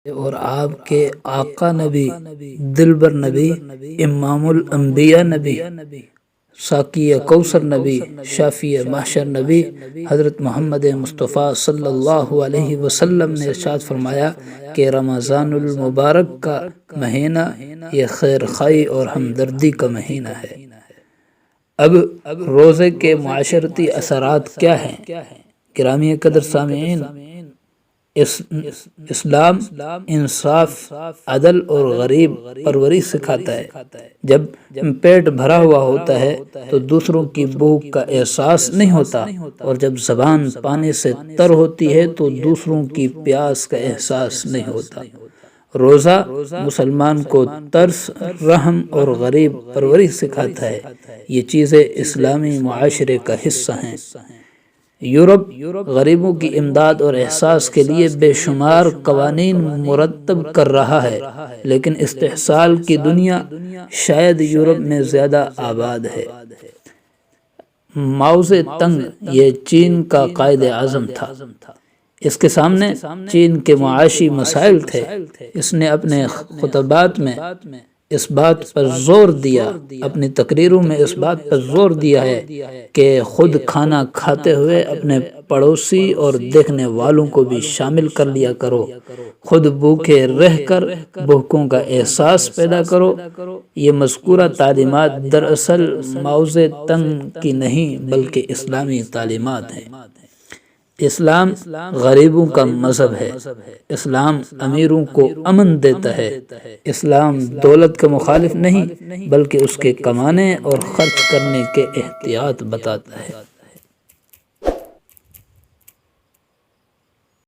اور آپ کے آقا نبی، دلبر نبی، امام الانبیاء نبی، ساقی کوثر نبی، شافی محشر نبی حضرت محمد مصطفیٰ صلی اللہ علیہ وسلم نے ارشاد فرمایا کہ رمضان المبارک کا مہینہ یہ خیر خواہی اور ہمدردی کا مہینہ ہے۔ اب روزے کے معاشرتی اثرات کیا ہیں؟ گرامی قدر سامعین، اسلام انصاف، عدل اور غریب پروری سکھاتا ہے۔ جب پیٹ بھرا ہوا ہوتا ہے تو دوسروں کی بھوک کا احساس نہیں ہوتا، اور جب زبان پانی سے تر ہوتی ہے تو دوسروں کی پیاس کا احساس نہیں ہوتا۔ روزہ مسلمان کو ترس، رحم اور غریب پروری سکھاتا ہے۔ یہ چیزیں اسلامی معاشرے کا حصہ ہیں۔ یورپ غریبوں کی امداد اور احساس کے لیے بے شمار قوانین مرتب کر رہا ہے، لیکن استحصال کی دنیا شاید یورپ میں زیادہ آباد ہے۔ ماؤ زے تنگ یہ چین کا قائد اعظم تھا۔ اس کے سامنے چین کے معاشی مسائل تھے۔ اس نے اپنے خطبات میں اس بات پر زور دیا، اپنی تقریروں میں اس بات پر زور دیا ہے کہ خود کھانا کھاتے ہوئے اپنے پڑوسی اور دیکھنے والوں کو بھی شامل کر لیا کرو، خود بھوکے رہ کر بھوکوں کا احساس پیدا کرو۔ یہ مذکورہ تعلیمات دراصل ماؤ زے تنگ کی نہیں بلکہ اسلامی تعلیمات ہیں۔ اسلام غریبوں کا مذہب ہے۔ اسلام امیروں کو امن دیتا ہے۔ اسلام دولت کا مخالف نہیں بلکہ اس کے کمانے اور خرچ کرنے کے احتیاط بتاتا ہے۔